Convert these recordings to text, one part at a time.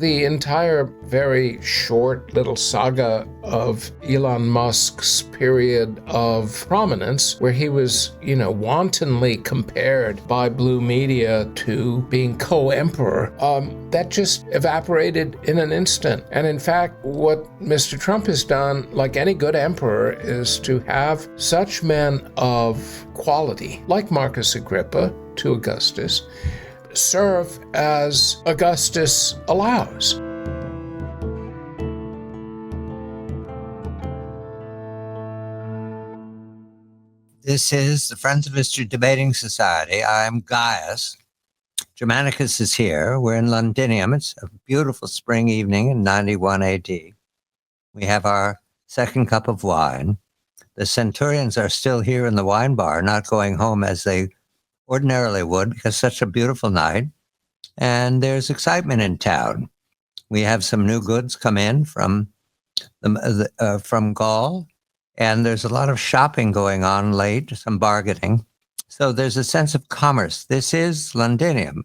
The entire very short little saga of Elon Musk's period of prominence, where he was, wantonly compared by blue media to being co-emperor, that just evaporated in an instant. And in fact, what Mr. Trump has done, like any good emperor, is to have such men of quality, like Marcus Agrippa to Augustus, serve as Augustus allows. This is the Friends of History Debating Society. I'm Gaius. Germanicus is here. We're in Londinium. It's a beautiful spring evening in 91 AD. We have our second cup of wine. The centurions are still here in the wine bar, not going home as they ordinarily would, because such a beautiful night, and there's excitement in town. We have some new goods come in from Gaul, and there's a lot of shopping going on late, some bargaining. So there's a sense of commerce. This is Londinium.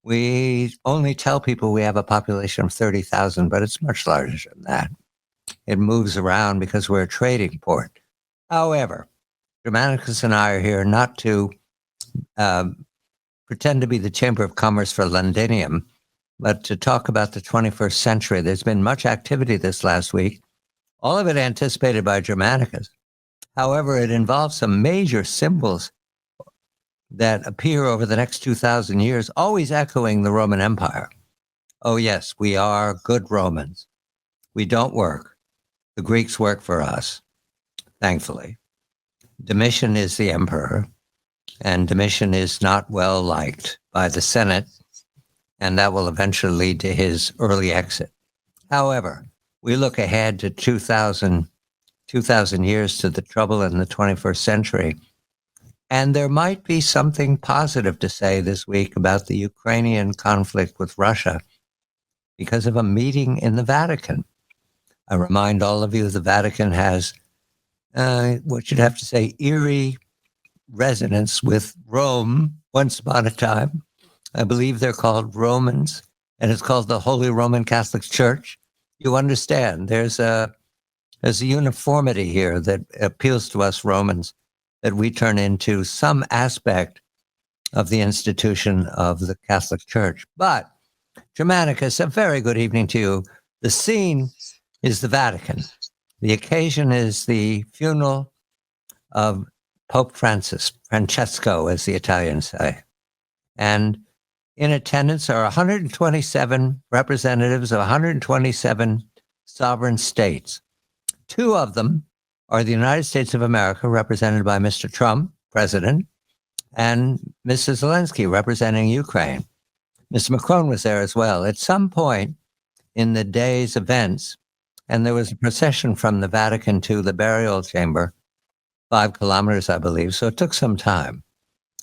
We only tell people we have a population of 30,000, but it's much larger than that. It moves around because we're a trading port. However, Germanicus and I are here not to pretend to be the Chamber of Commerce for Londinium, but to talk about the 21st century. There's been much activity this last week, all of it anticipated by Germanicus. However, it involves some major symbols that appear over the next 2,000 years, always echoing the Roman Empire. Oh yes, we are good Romans. We don't work. The Greeks work for us, thankfully. Domitian is the emperor, and Domitian is not well liked by the Senate, and that will eventually lead to his early exit. However, we look ahead to 2,000 years to the trouble in the 21st century, and there might be something positive to say this week about the Ukrainian conflict with Russia because of a meeting in the Vatican. I remind all of you the Vatican has what you'd have to say eerie resonance with Rome once upon a time. I believe they're called Romans, and it's called the Holy Roman Catholic Church. You understand, there's a uniformity here that appeals to us Romans, that we turn into some aspect of the institution of the Catholic Church. But, Germanicus, a very good evening to you. The scene is the Vatican. The occasion is the funeral of Pope Francesco, as the Italians say. And in attendance are 127 representatives of 127 sovereign states. Two of them are the United States of America, represented by Mr. Trump, president, and Mr. Zelenskyy, representing Ukraine. Mr. Macron was there as well. At some point in the day's events, and there was a procession from the Vatican to the burial chamber, 5 kilometers, I believe, so it took some time.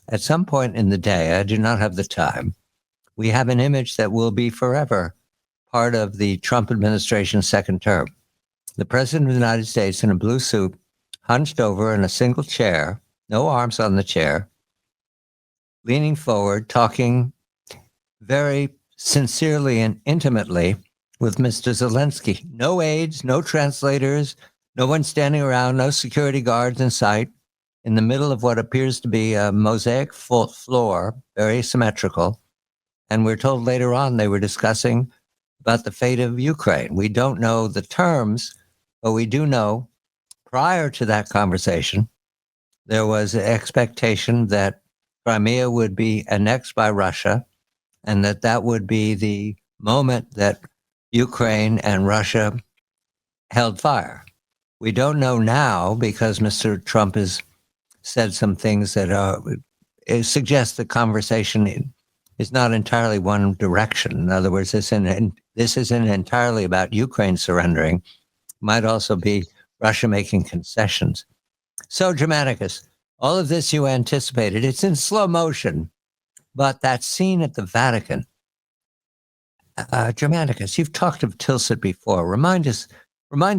At some point in the day, I do not have the time, we have an image that will be forever part of the Trump administration's second term. The President of the United States in a blue suit, hunched over in a single chair, no arms on the chair, leaning forward, talking very sincerely and intimately with Mr. Zelenskyy. No aides, no translators, no one standing around, no security guards in sight, in the middle of what appears to be a mosaic floor, very symmetrical. And we're told later on they were discussing about the fate of Ukraine. We don't know the terms, but we do know prior to that conversation, there was an expectation that Crimea would be annexed by Russia, and that would be the moment that Ukraine and Russia held fire. We don't know now because Mr. Trump has said some things that suggest the conversation is not entirely one direction. In other words, this isn't entirely about Ukraine surrendering. Might also be Russia making concessions. So, Germanicus, all of this you anticipated. It's in slow motion, but that scene at the Vatican, Germanicus, you've talked of Tilsit before. Remind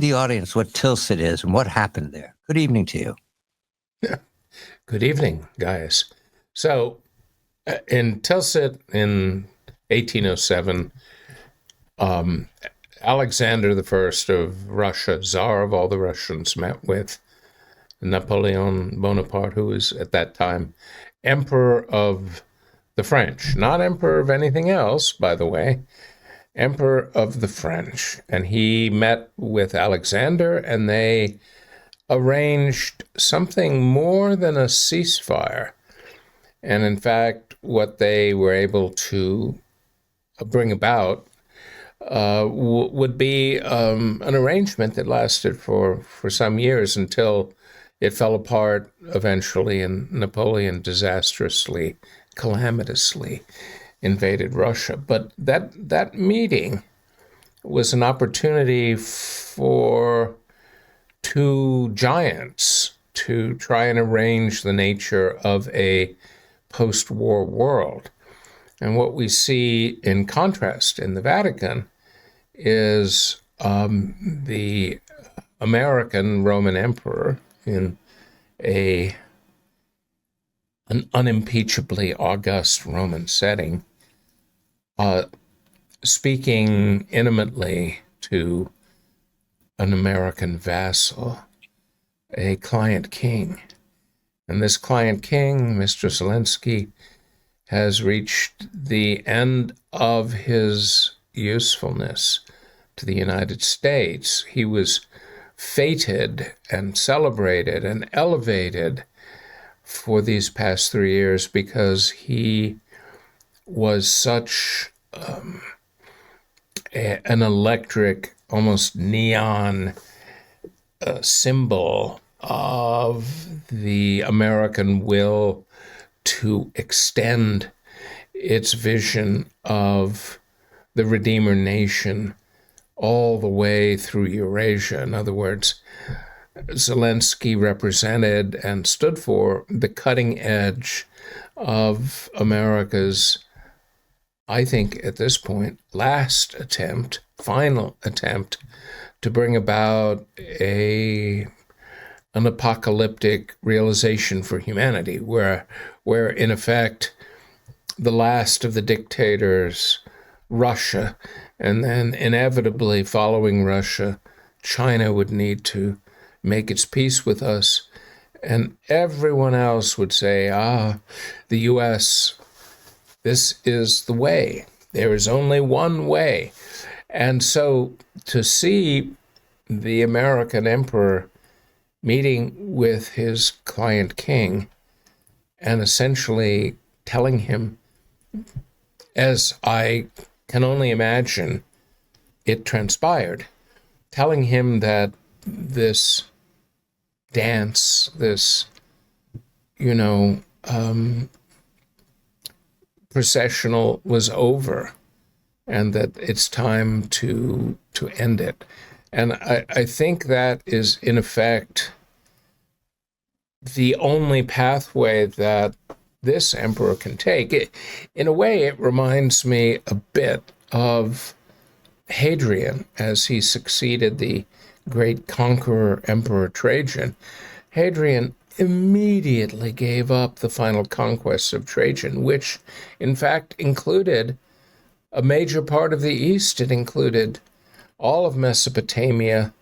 the audience what Tilsit is and what happened there. Good evening to you. Yeah. Good evening, Gaius. So, in Tilsit in 1807, Alexander the First of Russia, Tsar of all the Russians, met with Napoleon Bonaparte, who was at that time Emperor of the French, not Emperor of anything else, by the way, Emperor of the French. And he met with Alexander, and they arranged something more than a ceasefire. And in fact, what they were able to bring about would be an arrangement that lasted for some years until it fell apart eventually, and Napoleon disastrously, calamitously invaded Russia. But that meeting was an opportunity for two giants to try and arrange the nature of a post-war world. And what we see in contrast in the Vatican is the American Roman emperor in an unimpeachably august Roman setting, speaking intimately to an American vassal, a client king. And this client king, Mr. Zelenskyy, has reached the end of his usefulness to the United States. He was feted and celebrated and elevated for these past 3 years because he was such an electric, almost neon symbol of the American will to extend its vision of the Redeemer nation all the way through Eurasia. In other words, Zelenskyy represented and stood for the cutting edge of America's, I think at this point, final attempt to bring about an apocalyptic realization for humanity, where in effect the last of the dictators, Russia, and then inevitably following Russia, China would need to make its peace with us, and everyone else would say, the U.S., this is the way. There is only one way. And so to see the American emperor meeting with his client king and essentially telling him, as I can only imagine it transpired, telling him that this dance, this, processional was over and that it's time to end it. And I think that is, in effect, the only pathway that this emperor can take. In a way, it reminds me a bit of Hadrian as he succeeded the great conqueror Emperor Trajan. Hadrian immediately gave up the final conquests of Trajan, which in fact included a major part of the East. It included all of Mesopotamia,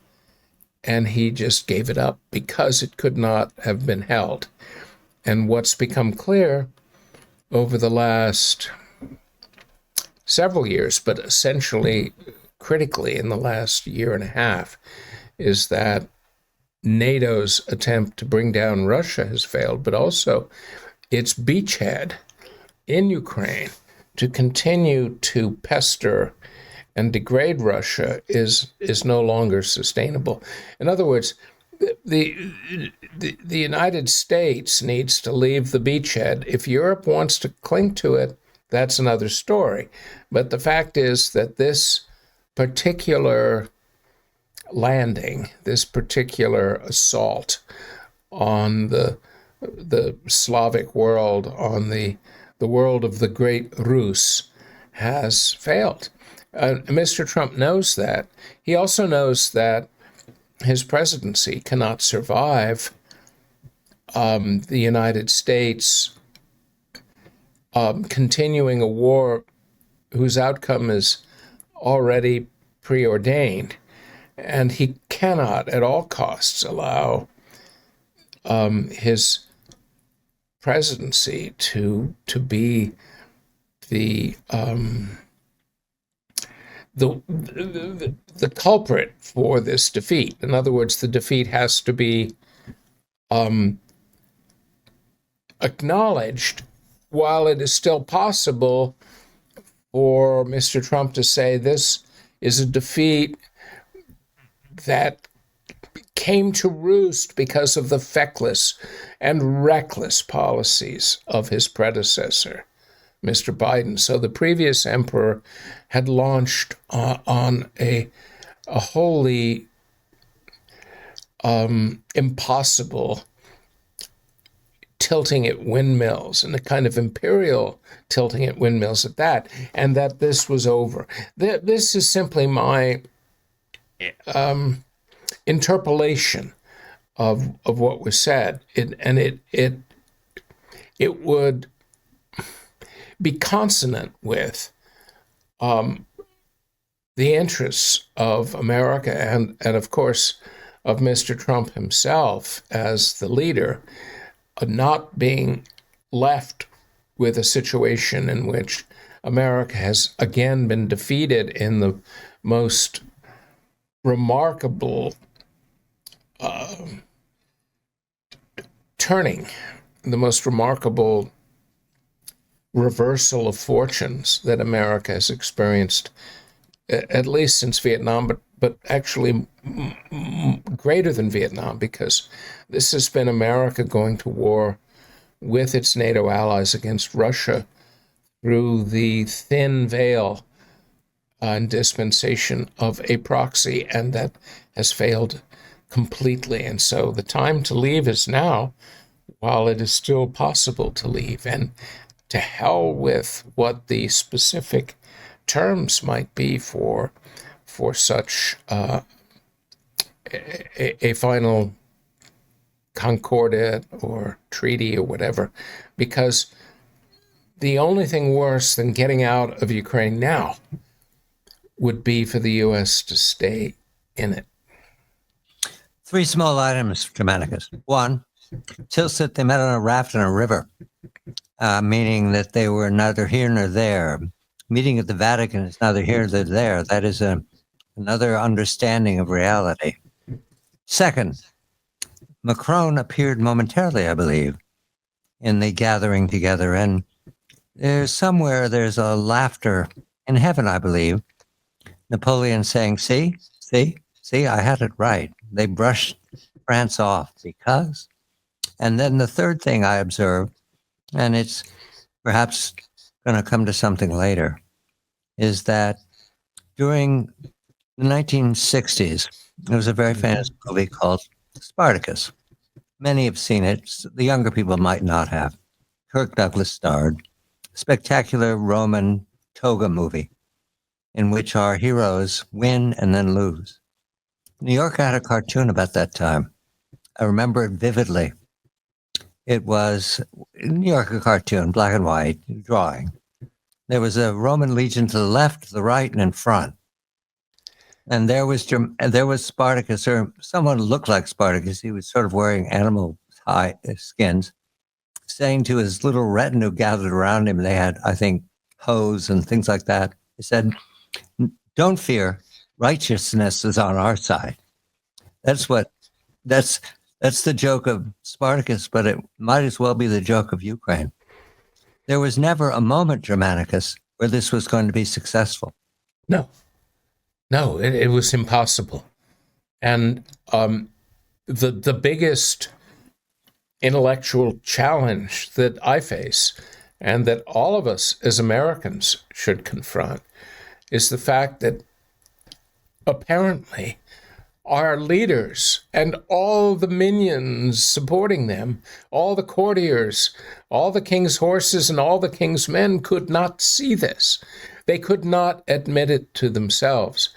and he just gave it up because it could not have been held. And what's become clear over the last several years, but essentially critically in the last year and a half, is that NATO's attempt to bring down Russia has failed, but also its beachhead in Ukraine to continue to pester and degrade Russia is no longer sustainable. In other words, the United States needs to leave the beachhead. If Europe wants to cling to it, that's another story. But the fact is that this particular landing, this particular assault on the Slavic world, on the world of the great Rus, has failed. Mr. Trump knows that. He also knows that his presidency cannot survive the United States continuing a war whose outcome is already preordained, and he cannot at all costs allow his presidency to be the culprit for this defeat. In other words, the defeat has to be acknowledged while it is still possible for Mr. Trump to say this is a defeat that came to roost because of the feckless and reckless policies of his predecessor, Mr. Biden. So the previous emperor had launched on a wholly impossible tilting at windmills, and a kind of imperial tilting at windmills at that, and that this was over. This is simply my interpolation of what was said, it would be consonant with the interests of America and of course of Mr. Trump himself as the leader, not being left with a situation in which America has again been defeated in the most remarkable turning, the most remarkable reversal of fortunes that America has experienced, at least since Vietnam, but actually greater than Vietnam, because this has been America going to war with its NATO allies against Russia through the thin veil and dispensation of a proxy, and that has failed completely. And so the time to leave is now, while it is still possible to leave, and to hell with what the specific terms might be for such a final concordat or treaty or whatever, because the only thing worse than getting out of Ukraine now would be for the U.S. to stay in it. 3 small items, Germanicus. 1, Tilsit, they met on a raft in a river, meaning that they were neither here nor there. Meeting at the Vatican is neither here nor there. That is another understanding of reality. 2nd, Macron appeared momentarily, I believe, in the gathering together, and there's a laughter in heaven, I believe. Napoleon saying, see, I had it right. They brushed France off because. And then the third thing I observed, and it's perhaps going to come to something later, is that during the 1960s, there was a very famous movie called Spartacus. Many have seen it. The younger people might not have. Kirk Douglas starred. Spectacular Roman toga movie in which our heroes win and then lose. New York had a cartoon about that time. I remember it vividly. It was New York, a cartoon, black and white, drawing. There was a Roman legion to the left, the right, and in front. And there was Spartacus, or someone looked like Spartacus. He was sort of wearing animal skins, saying to his little retinue gathered around him, they had, I think, hoes and things like that. He said, "Don't fear, righteousness is on our side." That's the joke of Spartacus, but it might as well be the joke of Ukraine. There was never a moment, Germanicus, where this was going to be successful. No, it was impossible. And the biggest intellectual challenge that I face, and that all of us as Americans should confront, is the fact that apparently our leaders and all the minions supporting them, all the courtiers, all the king's horses and all the king's men could not see this. They could not admit it to themselves.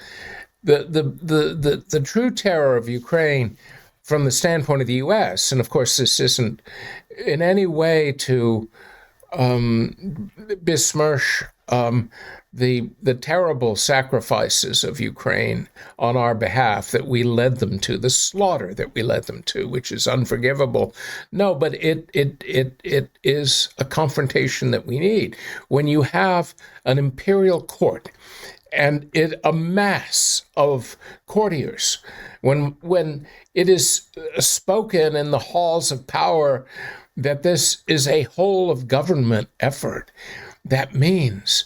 The true terror of Ukraine from the standpoint of the U.S., and of course this isn't in any way to besmirch the terrible sacrifices of Ukraine on our behalf that we led them to, the slaughter that we led them to, which is unforgivable. No, but it is a confrontation that we need. When you have an imperial court and a mass of courtiers, when it is spoken in the halls of power that this is a whole of government effort, that means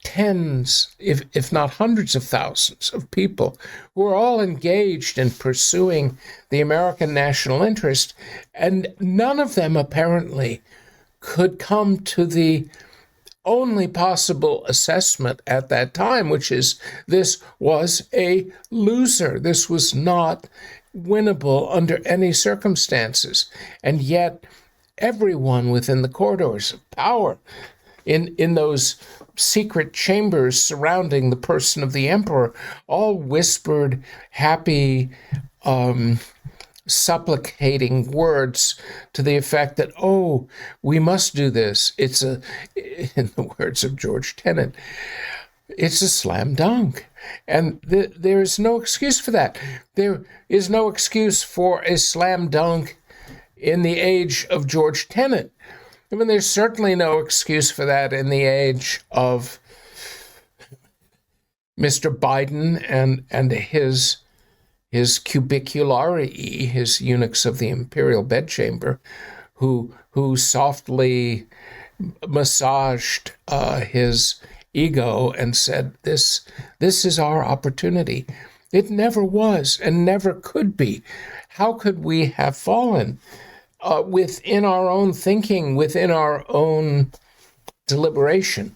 tens, if not hundreds of thousands of people who are all engaged in pursuing the American national interest, and none of them apparently could come to the only possible assessment at that time, which is this was a loser. This was not winnable under any circumstances. And yet everyone within the corridors of power, in those secret chambers surrounding the person of the emperor, all whispered happy, supplicating words to the effect that, oh, we must do this. It's in the words of George Tenet, it's a slam dunk. And there's no excuse for that. There is no excuse for a slam dunk in the age of George Tenet. I mean, there's certainly no excuse for that in the age of Mr. Biden and his cubiculari, his eunuchs of the imperial bedchamber, who softly massaged his ego and said, this is our opportunity. It never was and never could be. How could we have fallen within our own thinking, within our own deliberation,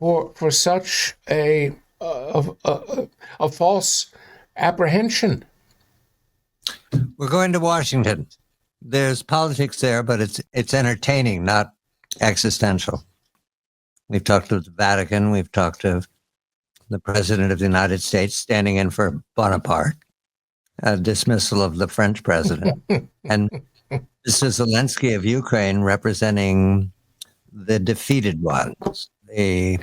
for such a false apprehension? We're going to Washington. There's politics there, but it's entertaining, not existential. We've talked to the Vatican. We've talked to the President of the United States standing in for Bonaparte, a dismissal of the French president. And Mr. Zelenskyy of Ukraine representing the defeated ones, the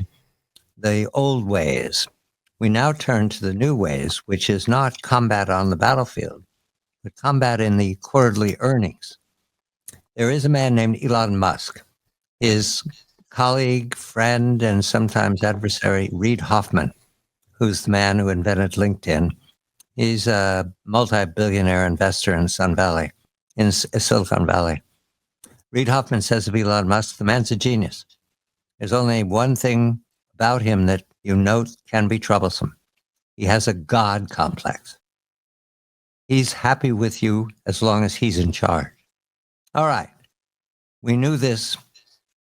old ways. We now turn to the new ways, which is not combat on the battlefield, but combat in the quarterly earnings. There is a man named Elon Musk. His colleague, friend, and sometimes adversary, Reid Hoffman, who's the man who invented LinkedIn. He's a multi-billionaire investor in Silicon Valley. Reid Hoffman says of Elon Musk, the man's a genius. There's only one thing about him that you note can be troublesome. He has a God complex. He's happy with you as long as he's in charge. All right. We knew this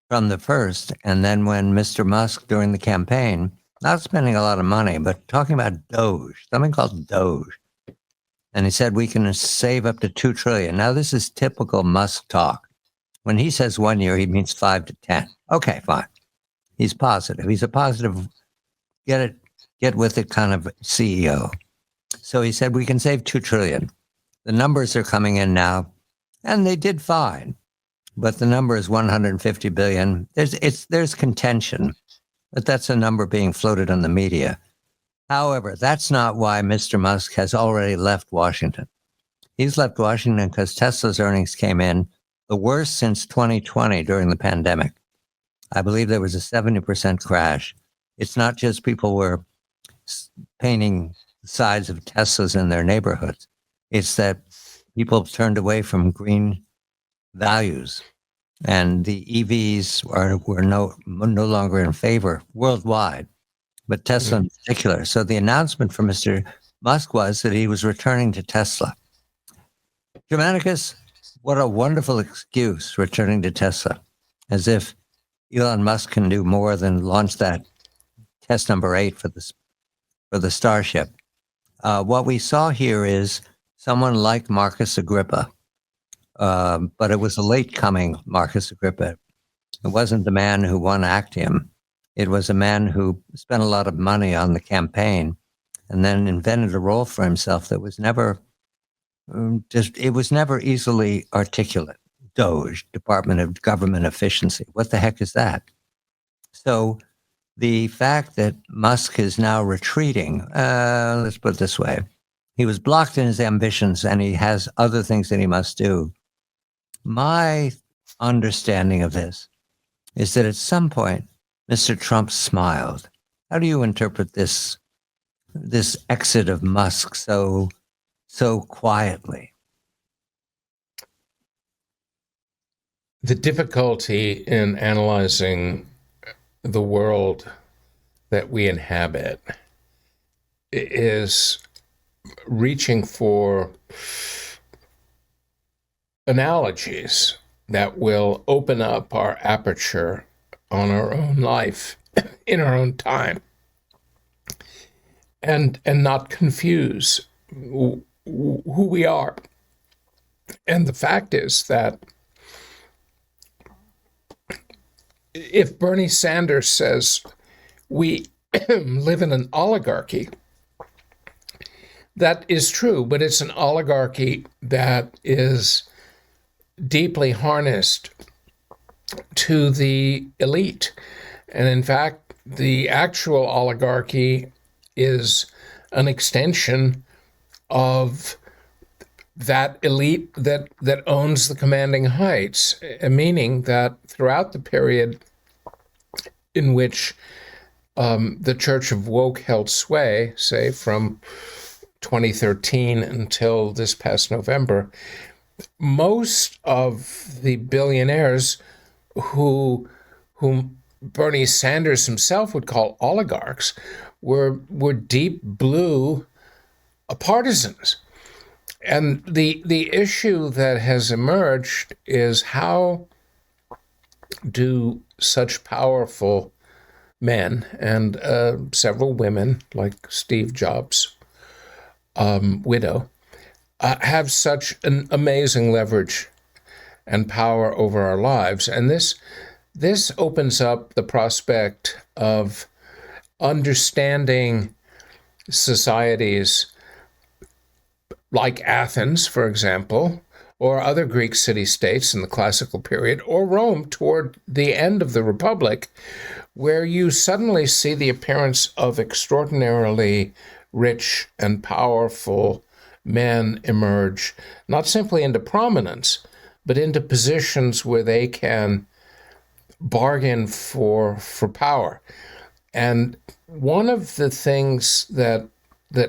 from the first. And then when Mr. Musk, during the campaign, not spending a lot of money, but talking about Doge, something called Doge. And he said, we can save up to $2 trillion. Now, this is typical Musk talk. When he says 1 year, he means 5 to 10. Okay, fine. He's positive. He's a positive, get with it kind of CEO. So he said, we can save $2 trillion. The numbers are coming in now, and they did fine. But the number is 150 billion. There's contention, but that's a number being floated on the media. However, that's not why Mr. Musk has already left Washington. He's left Washington because Tesla's earnings came in the worst since 2020 during the pandemic. I believe there was a 70% crash. It's not just people were painting the sides of Teslas in their neighborhoods. It's that people turned away from green values, and the EVs were no longer in favor worldwide, but Tesla in particular. So the announcement from Mr. Musk was that he was returning to Tesla. Germanicus, what a wonderful excuse, returning to Tesla, as if Elon Musk can do more than launch that test number 8 for the Starship. What we saw here is someone like Marcus Agrippa, but it was a late-coming Marcus Agrippa. It wasn't the man who won Actium. It was a man who spent a lot of money on the campaign and then invented a role for himself that was never easily articulate. Doge, Department of Government Efficiency. What the heck is that? So The fact that Musk is now retreating, let's put it this way, he was blocked in his ambitions and he has other things that he must do. My understanding of this is that at some point, Mr. Trump smiled. How do you interpret this exit of Musk so quietly? The difficulty in analyzing the world that we inhabit is reaching for analogies that will open up our aperture on our own life in our own time and not confuse who we are. And the fact is that if Bernie Sanders says we live in an oligarchy, that is true, but it's an oligarchy that is deeply harnessed to the elite. And in fact, the actual oligarchy is an extension of that elite that owns the commanding heights, meaning that throughout the period in which the Church of Woke held sway, say from 2013 until this past November, most of the billionaires whom Bernie Sanders himself would call oligarchs were deep blue partisans. And the issue that has emerged is how do such powerful men and several women, like Steve Jobs' widow, have such an amazing leverage and power over our lives. And this opens up the prospect of understanding societies like Athens, for example, or other Greek city-states in the classical period, or Rome toward the end of the Republic, where you suddenly see the appearance of extraordinarily rich and powerful men emerge, not simply into prominence, but into positions where they can bargain for power. And one of the things that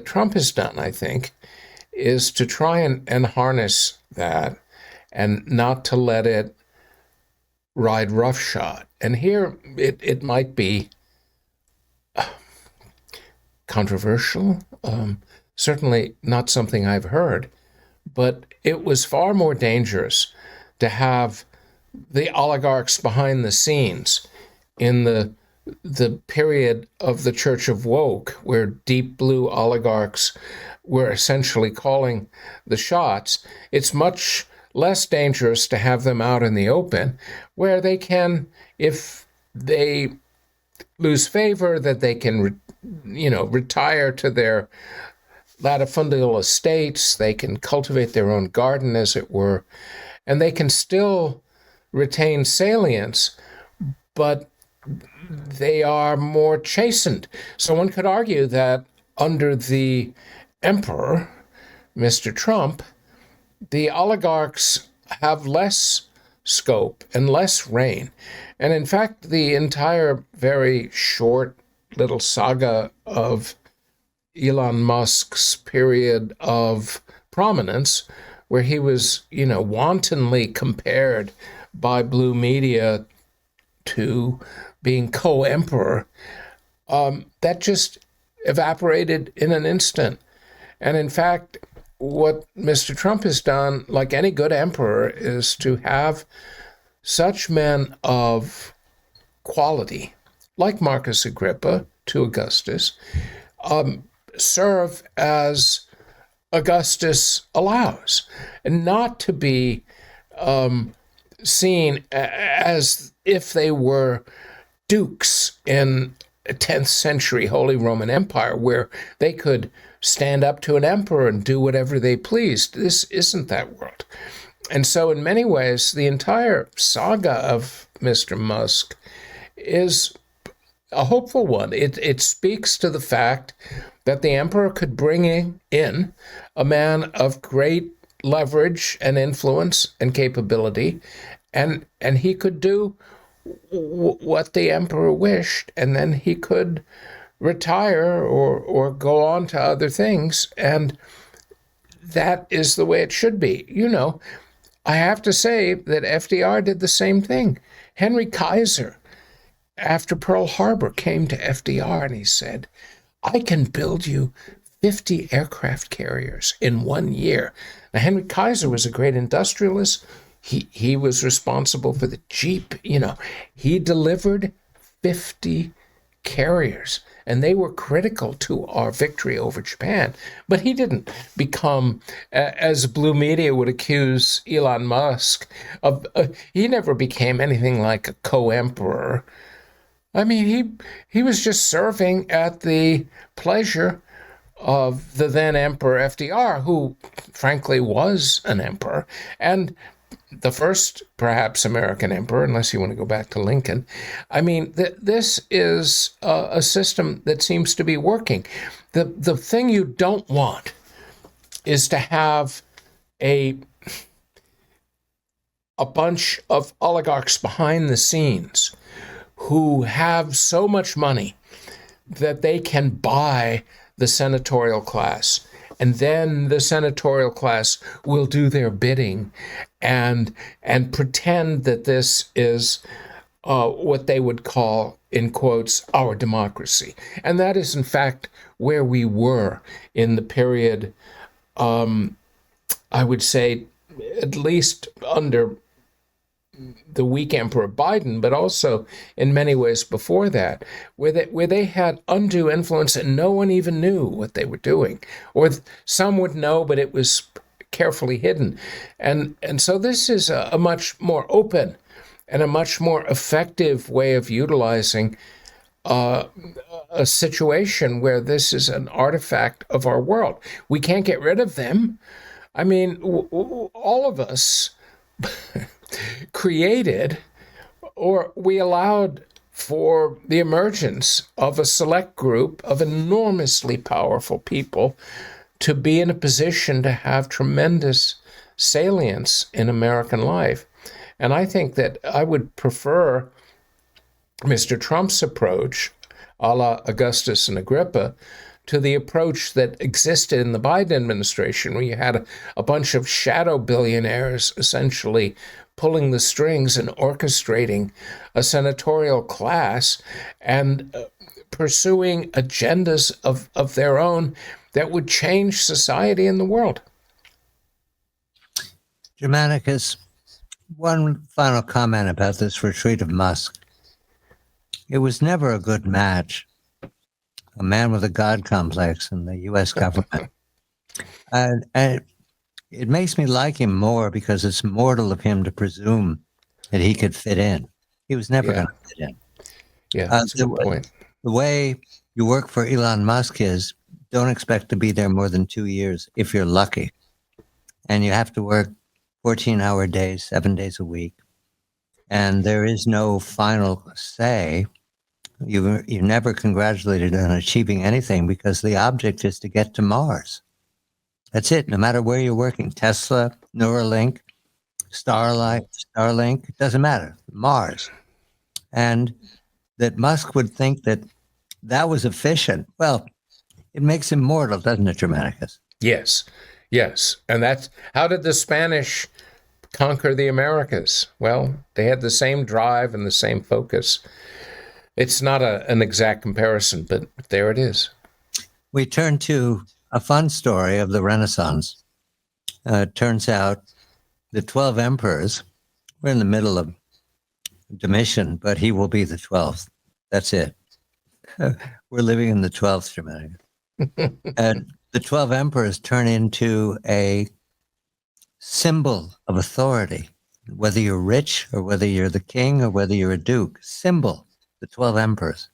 Trump has done, I think, is to try and harness that and not to let it ride roughshod. And here it might be controversial, certainly not something I've heard, but it was far more dangerous to have the oligarchs behind the scenes in the period of the Church of Woke, where deep blue oligarchs were essentially calling the shots. It's much less dangerous to have them out in the open, where they can, if they lose favor, that they can, retire to their latifundial estates. They can cultivate their own garden, as it were, and they can still retain salience, but they are more chastened. So one could argue that under the emperor, Mr. Trump, the oligarchs have less scope and less reign. And in fact, the entire very short little saga of Elon Musk's period of prominence, where he was, wantonly compared by blue media to being co-emperor, that just evaporated in an instant. And in fact, what Mr. Trump has done, like any good emperor, is to have such men of quality, like Marcus Agrippa to Augustus, serve as Augustus allows, and not to be seen as if they were dukes in a 10th century Holy Roman Empire, where they could stand up to an emperor and do whatever they pleased. This isn't that world. And so in many ways, the entire saga of Mr. Musk is a hopeful one. It speaks to the fact that the emperor could bring in a man of great leverage and influence and capability, and he could do what the emperor wished, and then he could retire or go on to other things, and that is the way it should be. I have to say that FDR did the same thing. Henry Kaiser, after Pearl Harbor, came to FDR and he said, I can build you 50 aircraft carriers in 1 year. Now, Henry Kaiser was a great industrialist. He was responsible for the Jeep. He delivered 50 carriers, and they were critical to our victory over Japan. But he didn't become, as blue media would accuse Elon Musk of, he never became anything like a co-emperor. I mean, he was just serving at the pleasure of the then Emperor FDR, who frankly was an emperor, and the first, perhaps, American emperor, unless you want to go back to Lincoln. I mean, this is a system that seems to be working. The thing you don't want is to have a bunch of oligarchs behind the scenes who have so much money that they can buy the senatorial class. And then the senatorial class will do their bidding and pretend that this is what they would call, in quotes, our democracy. And that is, in fact, where we were in the period, I would say, at least under the weak Emperor Biden, but also in many ways before that, where they had undue influence and no one even knew what they were doing, or some would know, but it was carefully hidden. And so this is a much more open and a much more effective way of utilizing a situation where this is an artifact of our world. We can't get rid of them. I mean, all of us created, or we allowed for the emergence of a select group of enormously powerful people to be in a position to have tremendous salience in American life. And I think that I would prefer Mr. Trump's approach, a la Augustus and Agrippa, to the approach that existed in the Biden administration, where you had a bunch of shadow billionaires essentially pulling the strings and orchestrating a senatorial class and pursuing agendas of their own that would change society and the world. Germanicus, one final comment about this retreat of Musk. It was never a good match. A man with a God complex in the U.S. government. And it makes me like him more because it's mortal of him to presume that he could fit in. He was never going to fit in. Yeah, that's a good point. The way you work for Elon Musk is don't expect to be there more than 2 years if you're lucky. And you have to work 14-hour days, 7 days a week. And there is no final say. You're never congratulated on achieving anything because the object is to get to Mars. That's it, no matter where you're working. Tesla, Neuralink, Starlink, it doesn't matter. Mars. And that Musk would think that that was efficient. Well, it makes him mortal, doesn't it, Germanicus? Yes. And that's, how did the Spanish conquer the Americas? Well, they had the same drive and the same focus. It's not an exact comparison, but there it is. We turn to a fun story of the Renaissance. Turns out the 12 emperors, we're in the middle of Domitian, but he will be the 12th. That's it. We're living in the 12th, Germanicus. And the 12 emperors turn into a symbol of authority, whether you're rich or whether you're the king or whether you're a duke. Symbol, the 12 emperors.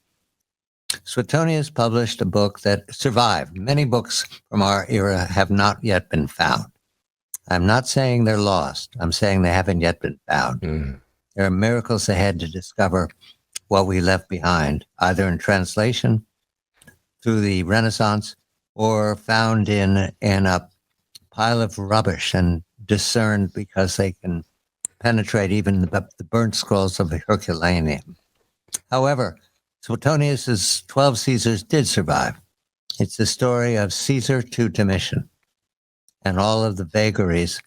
Suetonius published a book that survived. Many books from our era have not yet been found. I'm not saying they're lost. I'm saying they haven't yet been found. There are miracles ahead to discover what we left behind, either in translation through the Renaissance or found in a pile of rubbish and discerned because they can penetrate even the burnt scrolls of the Herculaneum. However, Suetonius's 12 Caesars did survive. It's the story of Caesar to Domitian and all of the vagaries,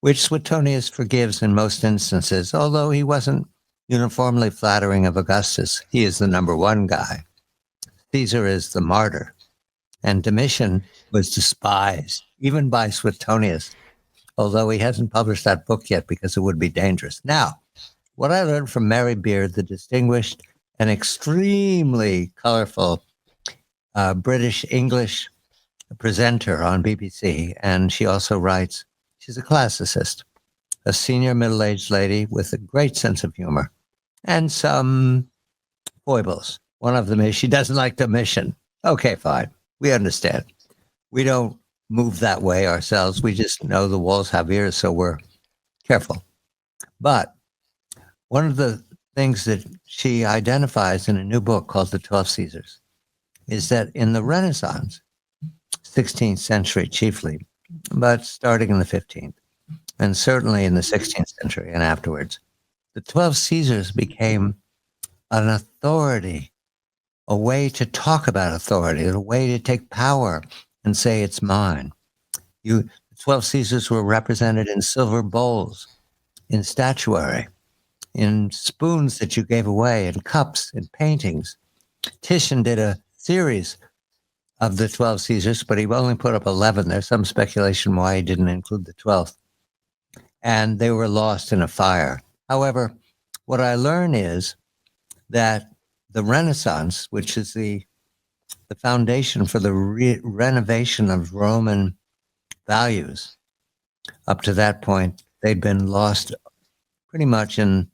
which Suetonius forgives in most instances, although he wasn't uniformly flattering of Augustus. He is the number one guy. Caesar is the martyr. And Domitian was despised, even by Suetonius, although he hasn't published that book yet because it would be dangerous. Now, what I learned from Mary Beard, the distinguished and extremely colorful British-English presenter on BBC, and she also writes, she's a classicist, a senior middle-aged lady with a great sense of humor and some foibles. One of them is she doesn't like Domitian. Okay, fine. We understand. We don't move that way ourselves. We just know the walls have ears, so we're careful. But one of the things that she identifies in a new book called The 12 Caesars is that in the Renaissance, 16th century chiefly, but starting in the 15th, and certainly in the 16th century and afterwards, the 12 Caesars became an authority, a way to talk about authority, a way to take power and say it's mine. The 12 Caesars were represented in silver bowls, in statuary, in spoons that you gave away, in cups, in paintings. Titian did a series of the 12 Caesars, but he only put up 11. There's some speculation why he didn't include the 12th. And they were lost in a fire. However, what I learn is that the Renaissance, which is the foundation for the renovation of Roman values, up to that point, they'd been lost pretty much in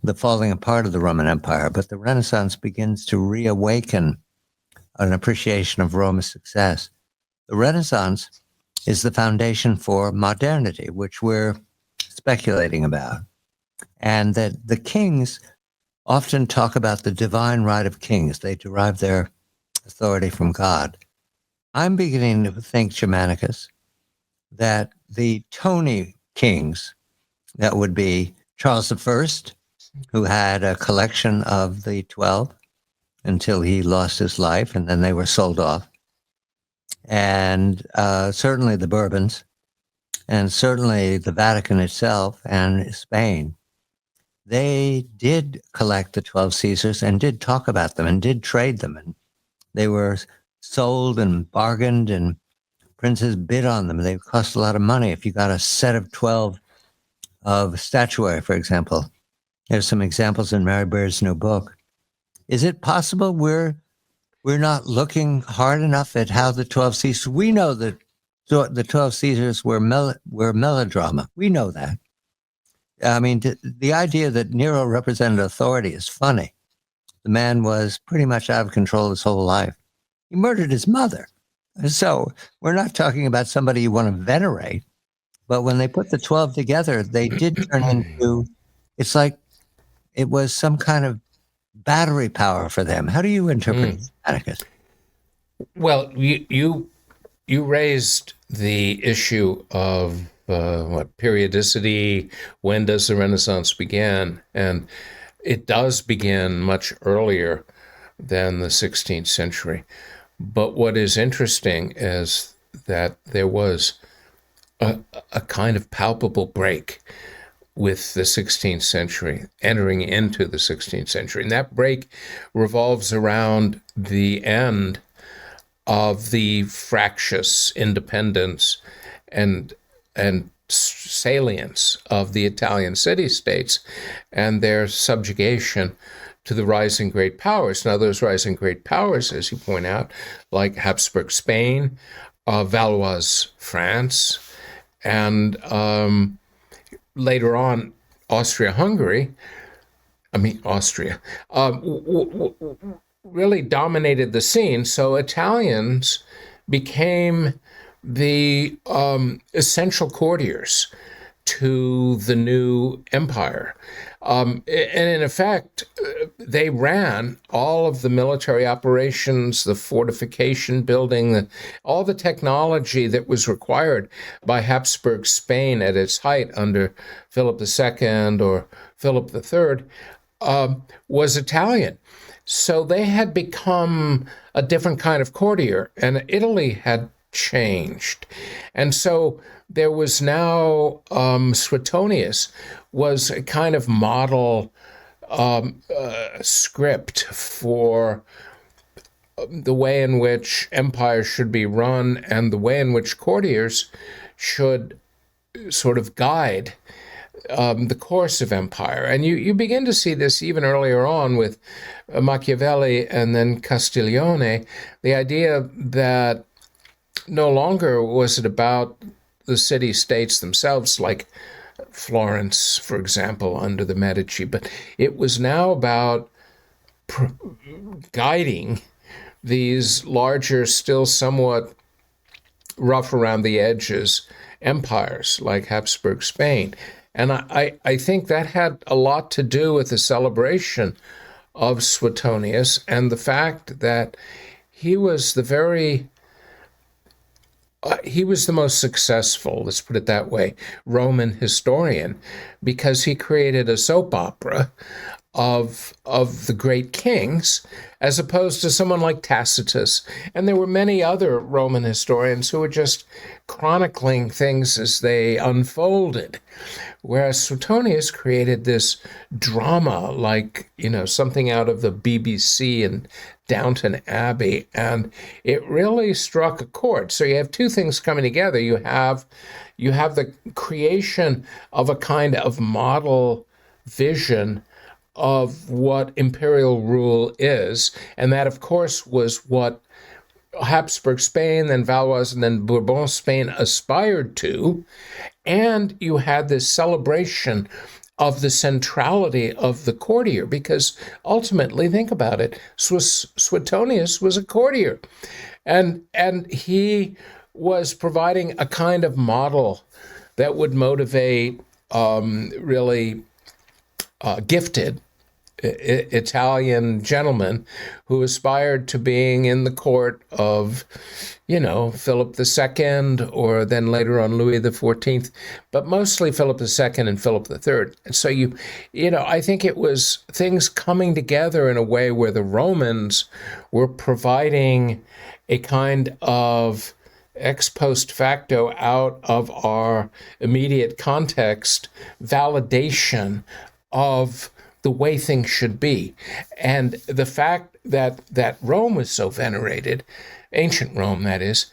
the falling apart of the Roman Empire. But the Renaissance begins to reawaken an appreciation of Rome's success. The Renaissance is the foundation for modernity, which we're speculating about. And that the kings often talk about the divine right of kings. They derive their authority from God. I'm beginning to think, Germanicus, that the Tony kings, that would be Charles I, who had a collection of the 12 until he lost his life, and then they were sold off. And certainly the Bourbons, and certainly the Vatican itself and Spain, they did collect the 12 Caesars and did talk about them and did trade them. And they were sold and bargained, and princes bid on them. They cost a lot of money. If you got a set of 12 of statuary, for example, there's some examples in Mary Beard's new book. Is it possible we're not looking hard enough at how the 12 Caesars, we know that the 12 Caesars were melodrama. We know that. I mean, the idea that Nero represented authority is funny. The man was pretty much out of control his whole life. He murdered his mother. So we're not talking about somebody you want to venerate. But when they put the 12 together, they did turn into, it's like it was some kind of battery power for them. How do you interpret Atticus? Well, you raised the issue of periodicity. When does the Renaissance begin? And it does begin much earlier than the 16th century. But what is interesting is that there was a kind of palpable break with the 16th century, entering into the 16th century. And that break revolves around the end of the fractious independence and salience of the Italian city-states and their subjugation to the rising great powers. Now, those rising great powers, as you point out, like Habsburg Spain, Valois France, and later on Austria-Hungary, really dominated the scene. So Italians became the essential courtiers to the new empire. And in effect, they ran all of the military operations, the fortification building, all the technology that was required by Habsburg Spain at its height under Philip II or Philip III, was Italian. So they had become a different kind of courtier, and Italy had changed. And so there was now Suetonius was a kind of model script for the way in which empires should be run and the way in which courtiers should sort of guide the course of empire. And you begin to see this even earlier on with Machiavelli and then Castiglione, the idea that no longer was it about the city-states themselves, like Florence, for example, under the Medici, but it was now about guiding these larger, still somewhat rough around the edges empires like Habsburg Spain. And I think that had a lot to do with the celebration of Suetonius and the fact that he was the most successful, let's put it that way, Roman historian, because he created a soap opera of the great kings, as opposed to someone like Tacitus. And there were many other Roman historians who were just chronicling things as they unfolded. Whereas Suetonius created this drama, like, something out of the BBC and Downton Abbey, and it really struck a chord. So you have two things coming together. You have the creation of a kind of model vision of what imperial rule is, and that, of course, was what Habsburg Spain, then Valois, and then Bourbon Spain aspired to. And you had this celebration of the centrality of the courtier, because ultimately, think about it, Suetonius was a courtier, and he was providing a kind of model that would motivate really gifted Italian gentlemen who aspired to being in the court of, Philip II, or then later on Louis XIV, but mostly Philip II and Philip III. And so I think it was things coming together in a way where the Romans were providing a kind of ex post facto, out of our immediate context, validation of the way things should be. And the fact that Rome was so venerated, ancient Rome that is,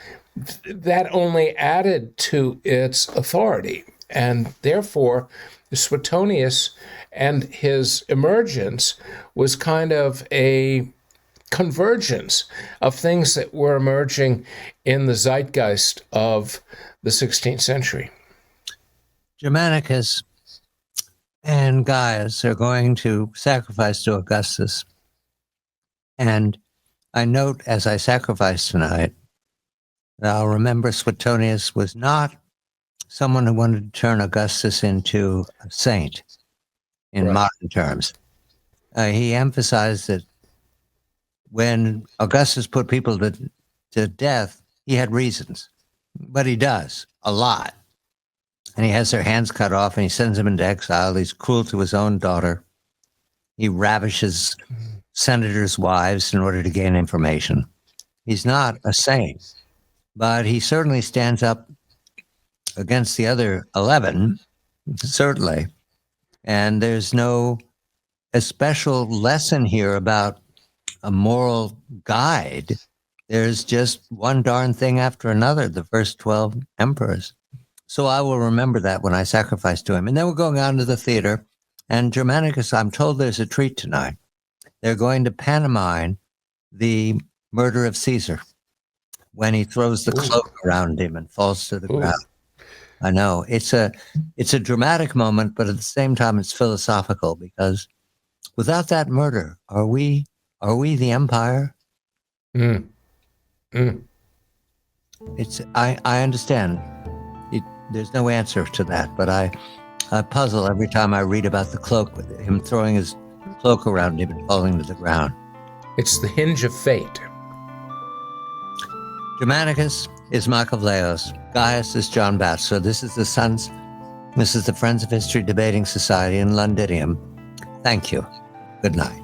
that only added to its authority. And therefore, Suetonius and his emergence was kind of a convergence of things that were emerging in the zeitgeist of the 16th century. Germanicus and Gaius are going to sacrifice to Augustus. And I note as I sacrifice tonight, that I'll remember Suetonius was not someone who wanted to turn Augustus into a saint in modern terms. He emphasized that when Augustus put people to death, he had reasons, but he does a lot. And he has their hands cut off, and he sends them into exile. He's cruel to his own daughter. He ravishes senators' wives in order to gain information. He's not a saint, but he certainly stands up against the other 11, certainly. And there's no special lesson here about a moral guide. There's just one darn thing after another, the first 12 emperors. So I will remember that when I sacrifice to him. And then we're going on to the theater. And Germanicus, I'm told there's a treat tonight. They're going to pantomime the murder of Caesar when he throws the cloak around him and falls to the ground. I know. It's a dramatic moment, but at the same time, it's philosophical, because without that murder, are we the empire? It's I understand. There's no answer to that, but I a puzzle every time I read about the cloak, with him throwing his cloak around him and falling to the ground. It's the hinge of fate. Germanicus is Michael Vlahos. Gaius is John Batchelor. This is the Friends of History Debating Society in Londinium. Thank you. Good night.